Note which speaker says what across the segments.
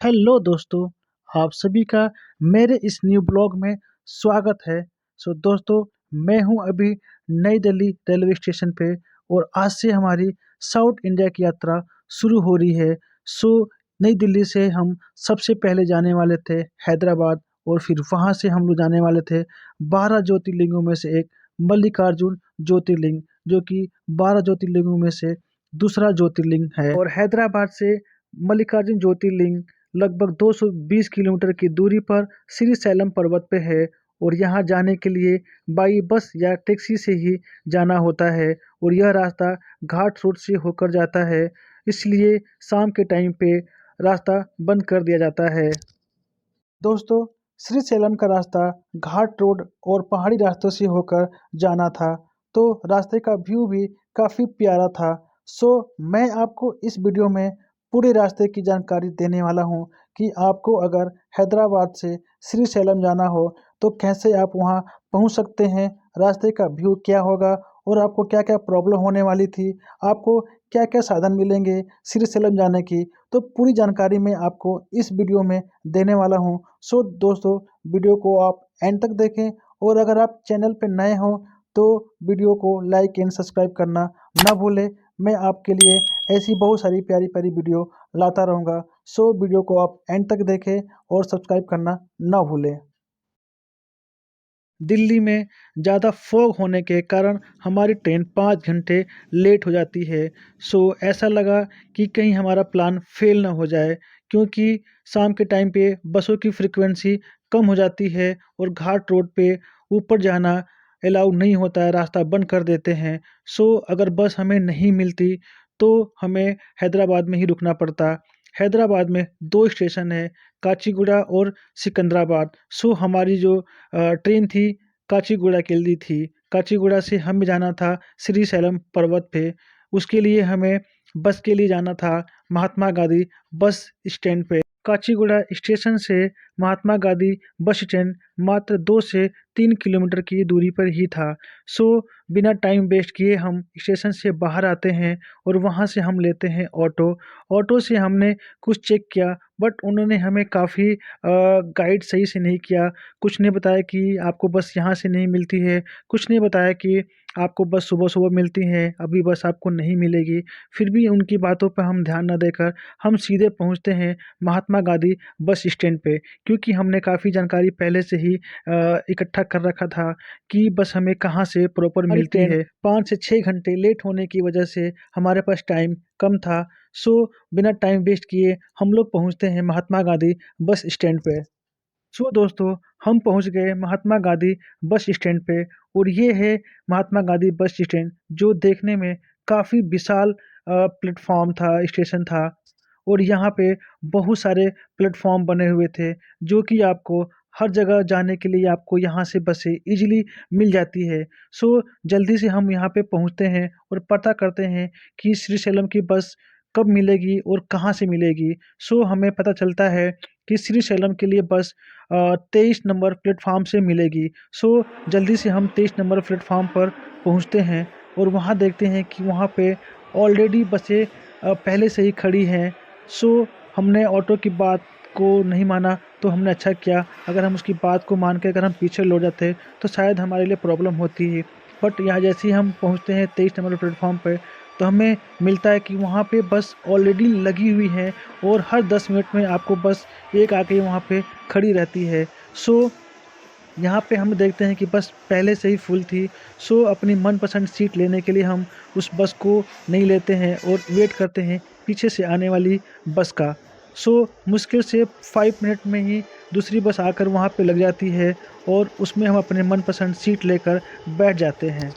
Speaker 1: Hello दोस्तों, आप सभी का मेरे इस न्यू ब्लॉग में स्वागत है। दोस्तों, मैं हूं अभी नई दिल्ली रेलवे स्टेशन पे और आज से हमारी साउथ इंडिया की यात्रा शुरू हो रही है। सो नई दिल्ली से हम सबसे पहले जाने वाले थे हैदराबाद और फिर वहां से हम लोग जाने वाले थे 12 ज्योतिर्लिंगों में से एक मल्लिकार्जुन ज्योतिर्लिंग, जो कि 12 ज्योतिर्लिंगों में से दूसरा ज्योतिर्लिंग है। और हैदराबाद से मल्लिकार्जुन ज्योतिर्लिंग लगभग 220 किलोमीटर की दूरी पर श्री सैलम पर्वत पे है और यहाँ जाने के लिए बाई बस या टैक्सी से ही जाना होता है और यह रास्ता घाट रोड से होकर जाता है, इसलिए शाम के टाइम पे रास्ता बंद कर दिया जाता है। दोस्तों, श्री सैलम का रास्ता घाट रोड और पहाड़ी रास्तों से होकर जाना था, तो रास्ते का व्यू भी काफ़ी प्यारा था। मैं आपको इस वीडियो में पूरे रास्ते की जानकारी देने वाला हूँ कि आपको अगर हैदराबाद से श्री सैलम जाना हो तो कैसे आप वहाँ पहुँच सकते हैं, रास्ते का व्यू क्या होगा और आपको क्या क्या प्रॉब्लम होने वाली थी, आपको क्या क्या साधन मिलेंगे श्री सैलम जाने की। तो पूरी जानकारी मैं आपको इस वीडियो में देने वाला हूँ। दोस्तों, वीडियो को आप एंड तक देखें और अगर आप चैनल पर नए हो तो वीडियो को लाइक एंड सब्सक्राइब करना ना भूलें। मैं आपके लिए ऐसी बहुत सारी प्यारी प्यारी वीडियो लाता रहूँगा। वीडियो को आप एंड तक देखें और सब्सक्राइब करना ना भूलें। दिल्ली में ज़्यादा फॉग होने के कारण हमारी ट्रेन 5 घंटे लेट हो जाती है। ऐसा लगा कि कहीं हमारा प्लान फेल ना हो जाए, क्योंकि शाम के टाइम पे बसों की फ्रीक्वेंसी कम हो जाती है और घाट रोड पे ऊपर जाना अलाउ नहीं होता है, रास्ता बंद कर देते हैं। अगर बस हमें नहीं मिलती तो हमें हैदराबाद में ही रुकना पड़ता। हैदराबाद में 2 स्टेशन है, काचीगुड़ा और सिकंदराबाद। हमारी जो ट्रेन थी काचीगुड़ा के लिए थी। काचीगुड़ा से हमें जाना था श्री सैलम पर्वत पे। उसके लिए हमें बस के लिए जाना था महात्मा गांधी बस स्टैंड पे। काचीगुड़ा स्टेशन से महात्मा गांधी बस स्टैंड मात्र 2 से 3 किलोमीटर की दूरी पर ही था। सो बिना टाइम वेस्ट किए हम स्टेशन से बाहर आते हैं और वहाँ से हम लेते हैं ऑटो। ऑटो से हमने कुछ चेक किया, बट उन्होंने हमें काफ़ी गाइड सही से नहीं किया। कुछ ने बताया कि आपको बस यहाँ से नहीं मिलती है, कुछ ने बताया कि आपको बस सुबह-सुबह मिलती है, अभी बस आपको नहीं मिलेगी। फिर भी उनकी बातों पर हम ध्यान ना देकर हम सीधे पहुँचते हैं महात्मा गांधी बस स्टैंड पे, क्योंकि हमने काफ़ी जानकारी पहले से ही इकट्ठा कर रखा था कि बस हमें कहाँ से प्रॉपर मिलती है। 5 से 6 घंटे लेट होने की वजह से हमारे पास टाइम कम था। बिना टाइम वेस्ट किए हम लोग पहुँचते हैं महात्मा गांधी बस स्टैंड पे। दोस्तों, हम पहुंच गए महात्मा गांधी बस स्टैंड पे और ये है महात्मा गांधी बस स्टैंड, जो देखने में काफ़ी विशाल प्लेटफॉर्म था, स्टेशन था। और यहाँ पे बहुत सारे प्लेटफॉर्म बने हुए थे, जो कि आपको हर जगह जाने के लिए आपको यहाँ से बसें इजीली मिल जाती है। जल्दी से हम यहाँ पे पहुँचते हैं और पता करते हैं कि श्री सैलम की बस कब मिलेगी और कहाँ से मिलेगी। हमें पता चलता है कि श्री सैलम के लिए बस 23 नंबर प्लेटफॉर्म से मिलेगी। जल्दी से हम 23 नंबर प्लेटफॉर्म पर पहुंचते हैं और वहां देखते हैं कि वहां पे ऑलरेडी बसें पहले से ही खड़ी हैं। हमने ऑटो की बात को नहीं माना, तो हमने अच्छा किया। अगर हम उसकी बात को मान के अगर हम पीछे लौट जाते तो शायद हमारे लिए प्रॉब्लम होती ही। बट यहाँ जैसे ही हम पहुँचते हैं 23 नंबर प्लेटफॉर्म पर, तो हमें मिलता है कि वहाँ पे बस ऑलरेडी लगी हुई है और हर 10 मिनट में आपको बस एक आके वहाँ पे खड़ी रहती है। यहाँ पे हम देखते हैं कि बस पहले से ही फुल थी। अपनी मनपसंद सीट लेने के लिए हम उस बस को नहीं लेते हैं और वेट करते हैं पीछे से आने वाली बस का। मुश्किल से 5 मिनट में ही दूसरी बस आकर वहाँ पे लग जाती है और उसमें हम अपने मनपसंद सीट लेकर बैठ जाते हैं।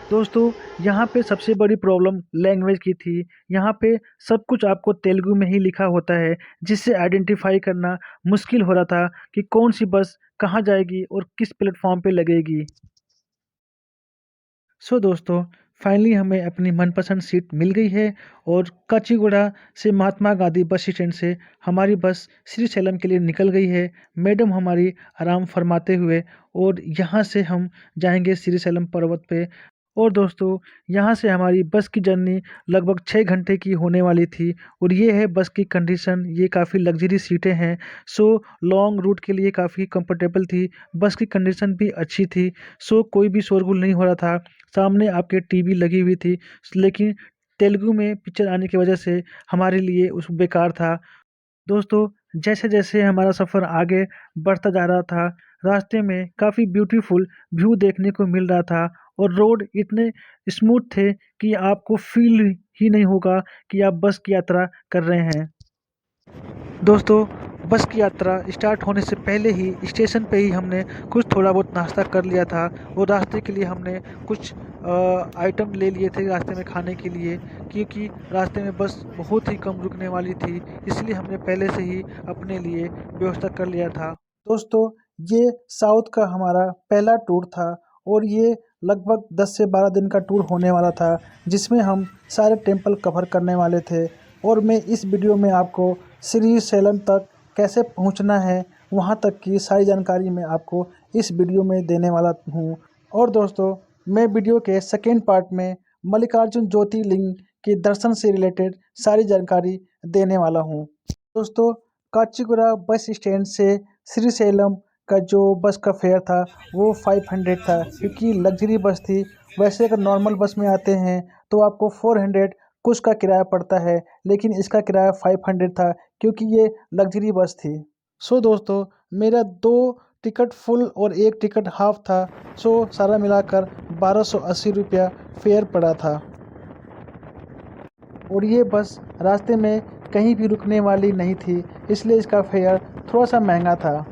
Speaker 1: दोस्तों, यहाँ पे सबसे बड़ी प्रॉब्लम लैंग्वेज की थी। यहाँ पे सब कुछ आपको तेलुगु में ही लिखा होता है, जिससे आइडेंटिफाई करना मुश्किल हो रहा था कि कौन सी बस कहाँ जाएगी और किस प्लेटफॉर्म पे लगेगी। दोस्तों, फाइनली हमें अपनी मनपसंद सीट मिल गई है और काचीगुड़ा से महात्मा गांधी बस स्टैंड से हमारी बस श्री सैलम के लिए निकल गई है। मैडम हमारी आराम फरमाते हुए, और यहाँ से हम जाएंगे श्री सैलम पर्वत पे। और दोस्तों, यहाँ से हमारी बस की जर्नी लगभग 6 घंटे की होने वाली थी और ये है बस की कंडीशन। ये काफ़ी लग्जरी सीटें हैं, सो लॉन्ग रूट के लिए काफ़ी कंफर्टेबल थी। बस की कंडीशन भी अच्छी थी, सो कोई भी शोरगुल नहीं हो रहा था। सामने आपके टीवी लगी हुई थी, लेकिन तेलुगु में पिक्चर आने की वजह से हमारे लिए उस बेकार था। दोस्तों, जैसे-जैसे हमारा सफ़र आगे बढ़ता जा रहा था, रास्ते में काफ़ी ब्यूटीफुल व्यू देखने को मिल रहा था और रोड इतने स्मूथ थे कि आपको फ़ील ही नहीं होगा कि आप बस की यात्रा कर रहे हैं। दोस्तों, बस की यात्रा स्टार्ट होने से पहले ही स्टेशन पे ही हमने कुछ थोड़ा बहुत नाश्ता कर लिया था और रास्ते के लिए हमने कुछ आइटम ले लिए थे रास्ते में खाने के लिए, क्योंकि रास्ते में बस बहुत ही कम रुकने वाली थी, इसलिए हमने पहले से ही अपने लिए व्यवस्था कर लिया था। दोस्तों, ये साउथ का हमारा पहला टूर था और ये लगभग 10 से 12 दिन का टूर होने वाला था, जिसमें हम सारे टेम्पल कवर करने वाले थे और मैं इस वीडियो में आपको श्री सैलम तक कैसे पहुंचना है, वहां तक की सारी जानकारी मैं आपको इस वीडियो में देने वाला हूं। और दोस्तों, मैं वीडियो के सेकेंड पार्ट में मल्लिकार्जुन ज्योतिर्लिंग के दर्शन से रिलेटेड सारी जानकारी देने वाला हूं। दोस्तों, काचीगुड़ा बस स्टैंड से श्री सैलम का जो बस का फेयर था वो 500 था, क्योंकि लग्जरी बस थी। वैसे अगर नॉर्मल बस में आते हैं तो आपको 400 कुछ का किराया पड़ता है, लेकिन इसका किराया 500 था क्योंकि ये लग्जरी बस थी। सो दोस्तों, मेरा 2 टिकट फुल और 1 टिकट हाफ था, सो सारा मिलाकर 1280 रुपया फेयर पड़ा था। और ये बस रास्ते में कहीं भी रुकने वाली नहीं थी, इसलिए इसका फेयर थोड़ा सा महंगा था।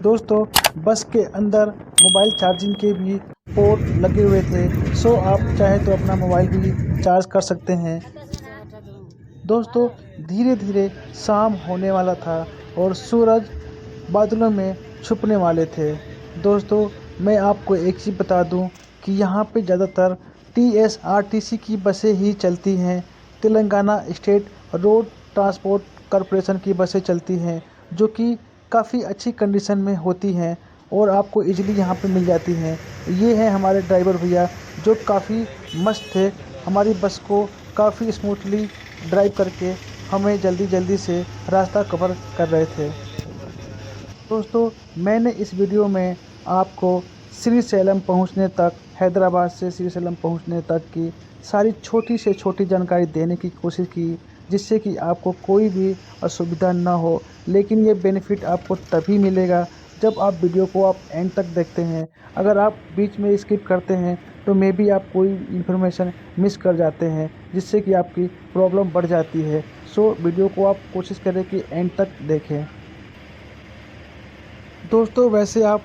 Speaker 1: दोस्तों, बस के अंदर मोबाइल चार्जिंग के भी पोर्ट लगे हुए थे, सो आप चाहे तो अपना मोबाइल भी चार्ज कर सकते हैं। दोस्तों, धीरे धीरे शाम होने वाला था और सूरज बादलों में छुपने वाले थे। दोस्तों, मैं आपको एक चीज़ बता दूं कि यहाँ पे ज़्यादातर TSRTC की बसें ही चलती हैं। Telangana state road transport corporation की बसें चलती हैं, जो कि काफ़ी अच्छी कंडीशन में होती हैं और आपको इजीली यहाँ पे मिल जाती हैं। ये हैं हमारे ड्राइवर भैया, जो काफ़ी मस्त थे। हमारी बस को काफ़ी स्मूथली ड्राइव करके हमें जल्दी जल्दी से रास्ता कवर कर रहे थे। दोस्तों, मैंने इस वीडियो में आपको श्री सैलम पहुंचने तक, हैदराबाद से श्री सैलम पहुंचने तक की सारी छोटी से छोटी जानकारी देने की कोशिश की, जिससे कि आपको कोई भी असुविधा ना हो। लेकिन ये बेनिफिट आपको तभी मिलेगा जब आप वीडियो को आप एंड तक देखते हैं। अगर आप बीच में स्किप करते हैं तो मे बी आप कोई इन्फॉर्मेशन मिस कर जाते हैं, जिससे कि आपकी प्रॉब्लम बढ़ जाती है। सो वीडियो को आप कोशिश करें कि एंड तक देखें। दोस्तों, वैसे आप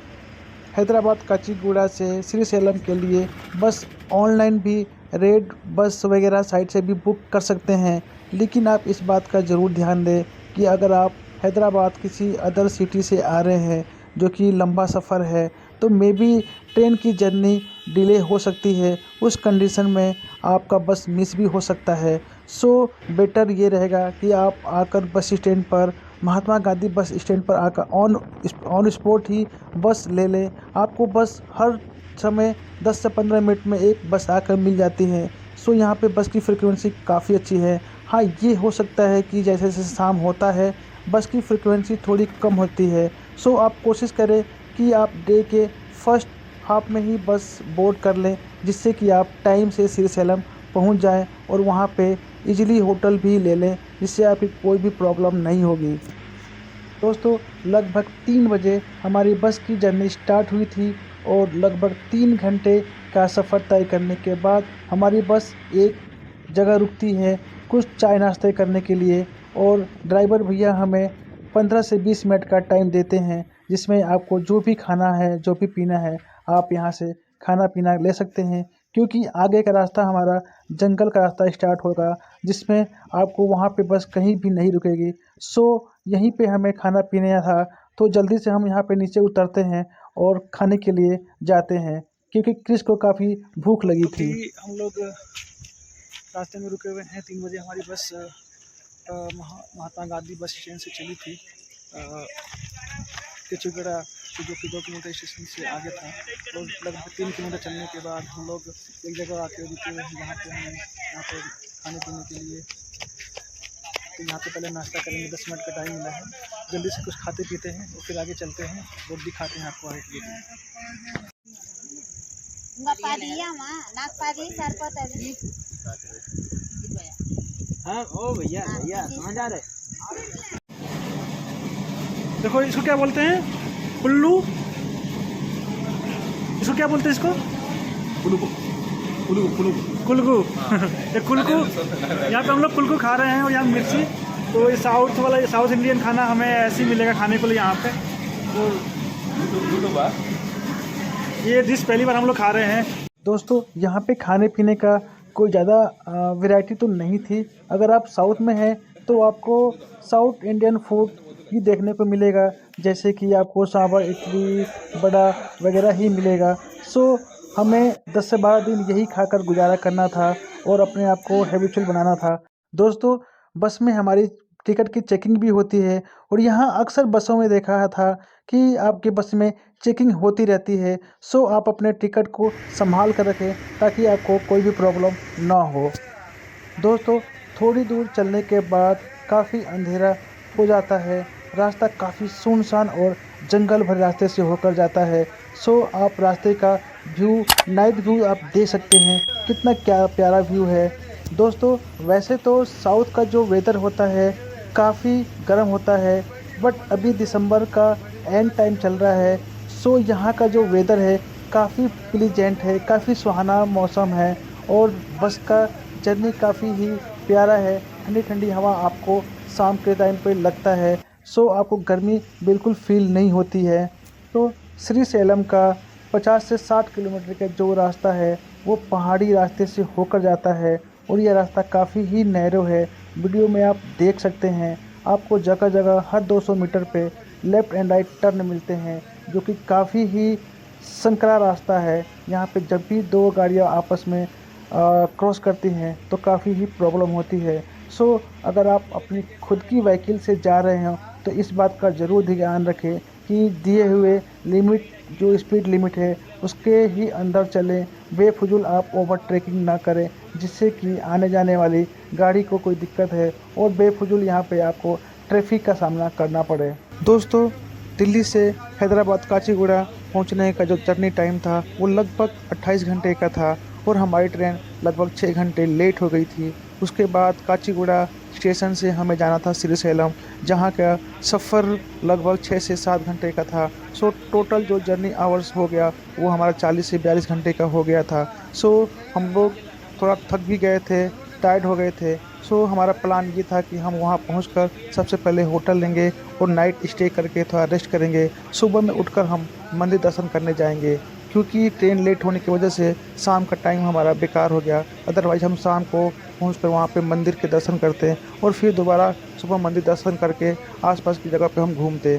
Speaker 1: हैदराबाद काचीगुड़ा से श्री सैलम के लिए बस ऑनलाइन भी रेड बस वगैरह साइट से भी बुक कर सकते हैं, लेकिन आप इस बात का ज़रूर ध्यान दें कि अगर आप हैदराबाद किसी अदर सिटी से आ रहे हैं जो कि लंबा सफ़र है, तो मे बी ट्रेन की जर्नी डिले हो सकती है। उस कंडीशन में आपका बस मिस भी हो सकता है। सो बेटर ये रहेगा कि आप आकर बस स्टैंड पर, महात्मा गांधी बस स्टैंड पर आकर ऑन स्पॉट ही बस ले लें। आपको बस हर समय 10 से 15 मिनट में एक बस आकर मिल जाती है। सो यहाँ पे बस की फ्रिक्वेंसी काफ़ी अच्छी है। हाँ, ये हो सकता है कि जैसे जैसे शाम होता है बस की फ्रिक्वेंसी थोड़ी कम होती है। सो आप कोशिश करें कि आप डे के फर्स्ट हाफ में ही बस बोर्ड कर लें, जिससे कि आप टाइम से श्री सैलम पहुँच जाएँ और वहाँ पे इजीली होटल भी ले लें, जिससे आपकी कोई भी प्रॉब्लम नहीं होगी। दोस्तों, लगभग 3 बजे हमारी बस की जर्नी स्टार्ट हुई थी और लगभग 3 घंटे का सफ़र तय करने के बाद हमारी बस एक जगह रुकती है कुछ चाय नाश्ते करने के लिए, और ड्राइवर भैया हमें 15 से 20 मिनट का टाइम देते हैं, जिसमें आपको जो भी खाना है, जो भी पीना है, आप यहाँ से खाना पीना ले सकते हैं। क्योंकि आगे का रास्ता हमारा जंगल का रास्ता स्टार्ट होगा, जिसमें आपको वहाँ पे बस कहीं भी नहीं रुकेगी। सो यहीं पे हमें खाना पीना था, तो जल्दी से हम यहाँ पे नीचे उतरते हैं और खाने के लिए जाते हैं, क्योंकि क्रिस को काफ़ी भूख लगी थी। हम लोग रास्ते में रुके हुए हैं। 3 बजे हमारी बस महात्मा गांधी बस स्टैंड से चली थी काचीगुड़ा से, जो कि 2 किलोमीटर स्टेशन से आगे था। और लगभग 3 किलोमीटर चलने के बाद हम लोग एक जगह आके रुके, जहाँ पे हमें यहाँ पे खाने पीने के लिए, तो यहाँ पे पहले नाश्ता करेंगे, 10 मिनट का टाइम मिला है, जल्दी से कुछ खाते पीते हैं और फिर आगे चलते हैं और दिखाते हैं आपको आगे की वीडियो। हाँ ओ भैया भैया कहाँ जा रहे? देखो इसको क्या बोलते हैं, कुल्लू, इसको क्या बोलते हैं इसको? कुलगू, कुलगू, कुलगू, कुलगू। ये कुलगू, यहाँ पे हम लोग कुलगू खा रहे हैं और यहाँ मिर्ची। तो ये साउथ वाला, ये साउथ इंडियन खाना हमें ऐसे ही मिलेगा खाने को लिए यहाँ पे। तो ये डिश पहली बार हम लोग खा रहे हैं। दोस्तों यहाँ पे खाने पीने का कोई ज़्यादा वैरायटी तो नहीं थी। अगर आप साउथ में हैं तो आपको साउथ इंडियन फूड ही देखने को मिलेगा, जैसे कि आपको सांभर, इडली, वड़ा वगैरह ही मिलेगा। सो हमें 10 से 12 दिन यही खाकर गुजारा करना था और अपने आप को हैबिचुअल बनाना था। दोस्तों बस में हमारी टिकट की चेकिंग भी होती है और यहाँ अक्सर बसों में देखा था कि आपके बस में चेकिंग होती रहती है। सो आप अपने टिकट को संभाल कर रखें ताकि आपको कोई भी प्रॉब्लम ना हो। दोस्तों थोड़ी दूर चलने के बाद काफ़ी अंधेरा हो जाता है, रास्ता काफ़ी सुनसान और जंगल भरे रास्ते से होकर जाता है। सो आप रास्ते का व्यू, नाइट व्यू आप देख सकते हैं, कितना क्या प्यारा व्यू है। दोस्तों वैसे तो साउथ का जो वेदर होता है काफ़ी गर्म होता है, बट अभी दिसंबर का एंड टाइम चल रहा है। सो यहाँ का जो वेदर है काफ़ी प्लीजेंट है, काफ़ी सुहाना मौसम है और बस का जर्नी काफ़ी ही प्यारा है। ठंडी ठंडी हवा आपको शाम के टाइम पे लगता है। सो आपको गर्मी बिल्कुल फील नहीं होती है। तो श्री सेलम का 50 से 60 किलोमीटर का जो रास्ता है वो पहाड़ी रास्ते से होकर जाता है और यह रास्ता काफ़ी ही नैरो है। वीडियो में आप देख सकते हैं, आपको जगह जगह हर 200 मीटर पे लेफ़्ट एंड राइट टर्न मिलते हैं, जो कि काफ़ी ही संकरा रास्ता है। यहाँ पे जब भी दो गाड़ियाँ आपस में क्रॉस करती हैं तो काफ़ी ही प्रॉब्लम होती है। सो अगर आप अपनी खुद की व्हीकल से जा रहे हो तो इस बात का ज़रूर ध्यान रखें कि दिए हुए लिमिट, जो स्पीड लिमिट है उसके ही अंदर चलें। बेफिजूल आप ओवरटेकिंग ना करें जिससे कि आने जाने वाली गाड़ी को कोई दिक्कत है और बेफिजूल यहाँ पे आपको ट्रैफिक का सामना करना पड़े। दोस्तों दिल्ली से हैदराबाद काचीगुड़ा पहुँचने का जो जर्नी टाइम था वो लगभग 28 घंटे का था और हमारी ट्रेन लगभग 6 घंटे लेट हो गई थी। उसके बाद काचीगुड़ा स्टेशन से हमें जाना था श्रीशैलम, जहाँ का सफ़र लगभग 6 से 7 घंटे का था। सो टोटल जो जर्नी आवर्स हो गया वो हमारा 40 से 42 घंटे का हो गया था। सो हम लोग थोड़ा थक भी गए थे, टायर्ड हो गए थे। सो हमारा प्लान ये था कि हम वहाँ पहुँचकर सबसे पहले होटल लेंगे और नाइट स्टे करके थोड़ा रेस्ट करेंगे। सुबह में उठकर हम मंदिर दर्शन करने जाएंगे, क्योंकि ट्रेन लेट होने की वजह से शाम का टाइम हमारा बेकार हो गया। अदरवाइज़ हम शाम को पहुंचकर वहाँ पे मंदिर के दर्शन करते और फिर दोबारा सुबह मंदिर दर्शन करके आसपास की जगह पे हम घूमते।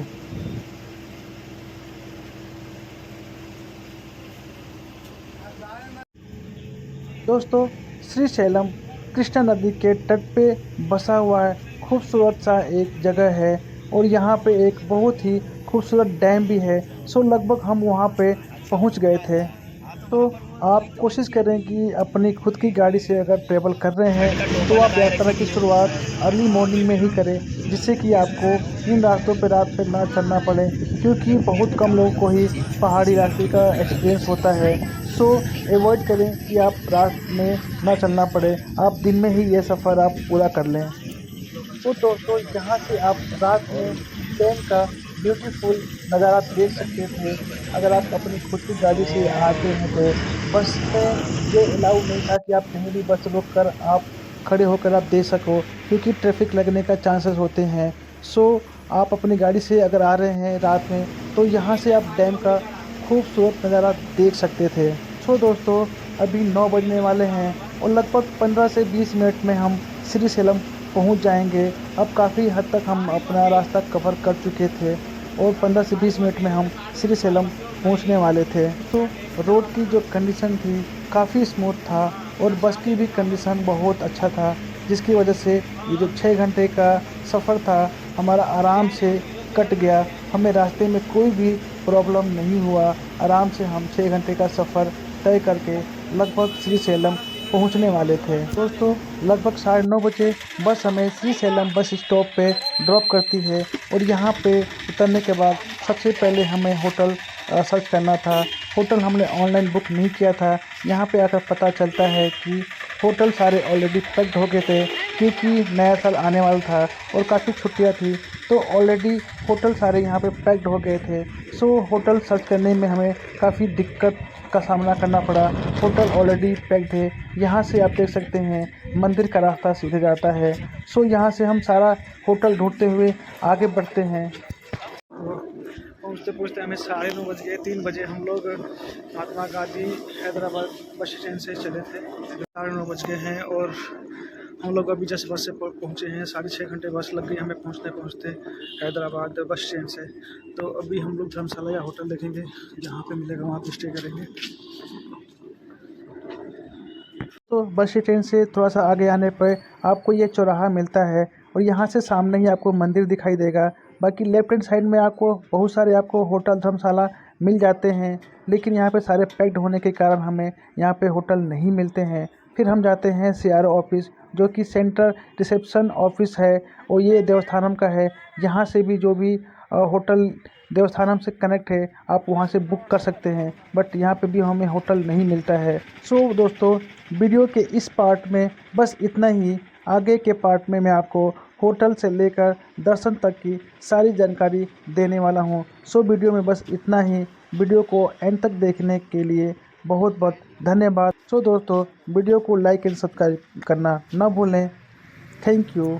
Speaker 1: दोस्तों श्रीशैलम कृष्णा नदी के तट पे बसा हुआ है, खूबसूरत सा एक जगह है और यहाँ पे एक बहुत ही खूबसूरत डैम भी है। सो लगभग हम वहाँ पे पहुँच गए थे। तो आप कोशिश करें कि अपनी खुद की गाड़ी से अगर ट्रैवल कर रहे हैं तो आप यात्रा की शुरुआत अर्ली मॉर्निंग में ही करें, जिससे कि आपको इन रास्तों पर रात में ना चलना पड़े, क्योंकि बहुत कम लोगों को ही पहाड़ी रास्ते का एक्सपीरियंस होता है। सो अवॉइड करें कि आप रात में ना चलना पड़े, आप दिन में ही ये सफ़र आप पूरा कर लें। तो दोस्तों यहाँ से आप रात में डैम का ब्यूटीफुल नज़ारा देख सकते थे। अगर आप अपनी खुद की गाड़ी से आते हैं तो बस में ये अलाउ नहीं था कि आप कहीं भी बस रोक कर आप खड़े होकर आप देख सको, क्योंकि ट्रैफिक लगने का चांसेस होते हैं। सो आप अपनी गाड़ी से अगर आ रहे हैं रात में तो यहाँ से आप डैम का खूबसूरत नज़ारा देख सकते थे। सो दोस्तों अभी 9 बजने वाले हैं और लगभग 15 से 20 मिनट में हम श्रीशैलम पहुंच जाएंगे। अब काफ़ी हद तक हम अपना रास्ता कवर कर चुके थे और 15 से 20 मिनट में हम श्रीशैलम पहुंचने वाले थे। तो रोड की जो कंडीशन थी काफ़ी स्मूथ था और बस की भी कंडीशन बहुत अच्छा था, जिसकी वजह से ये जो 6 घंटे का सफ़र था हमारा आराम से कट गया। हमें रास्ते में कोई भी प्रॉब्लम नहीं हुआ। आराम से हम 6 घंटे का सफ़र तय करके लगभग श्रीशैलम पहुंचने वाले थे। दोस्तों, लगभग 9:30 बजे बस हमें श्रीशैलम बस स्टॉप पे ड्रॉप करती है और यहाँ पे उतरने के बाद सबसे पहले हमें होटल सर्च करना था। होटल हमने ऑनलाइन बुक नहीं किया था। यहाँ पे आकर पता चलता है कि होटल सारे ऑलरेडी पैक्ड हो गए थे, क्योंकि नया साल आने वाला था और काफ़ी छुट्टियाँ थी, तो ऑलरेडी होटल सारे यहाँ पे पैक्ड हो गए थे। सो होटल सर्च करने में हमें काफ़ी दिक्कत का सामना करना पड़ा। होटल ऑलरेडी पैक्ड है। यहाँ से आप देख सकते हैं मंदिर का रास्ता सीधे जाता है। सो यहाँ से हम सारा होटल ढूंढते हुए आगे बढ़ते हैं। पहुँचते पहुँचते हमें 9:30 बज गए। 3 बजे हम लोग महात्मा गांधी हैदराबाद बस स्टैंड से चले थे। 9:30 बज गए हैं और हम लोग अभी जस्ट बस से पहुँचे हैं। 6.5 घंटे बस लग गई हमें पहुँचते पहुँचते हैदराबाद बस स्टैंड से। तो अभी हम लोग धर्मशाला या होटल देखेंगे, जहाँ पे मिलेगा वहाँ पे स्टे करेंगे। तो बस स्टैंड से थोड़ा सा आगे आने पर आपको ये चौराहा मिलता है और यहाँ से सामने ही आपको मंदिर दिखाई देगा। बाकी लेफ्ट हैंड साइड में आपको बहुत सारे आपको होटल धर्मशाला मिल जाते हैं, लेकिन यहाँ पे सारे पैक्ड होने के कारण हमें यहाँ पे होटल नहीं मिलते हैं। फिर हम जाते हैं CRO ऑफिस, जो कि सेंट्रल रिसेप्शन ऑफिस है और ये देवस्थानम का है। यहाँ से भी जो भी होटल देवस्थानम से कनेक्ट है, आप वहाँ से बुक कर सकते हैं, बट यहाँ पे भी हमें होटल नहीं मिलता है। सो दोस्तों, वीडियो के इस पार्ट में बस इतना ही। आगे के पार्ट में मैं आपको होटल से लेकर दर्शन तक की सारी जानकारी देने वाला हूँ। सो वीडियो में बस इतना ही। वीडियो को एंड तक देखने के लिए बहुत बहुत धन्यवाद। सो दोस्तों, वीडियो को लाइक एंड सब्सक्राइब करना ना भूलें। Thank you.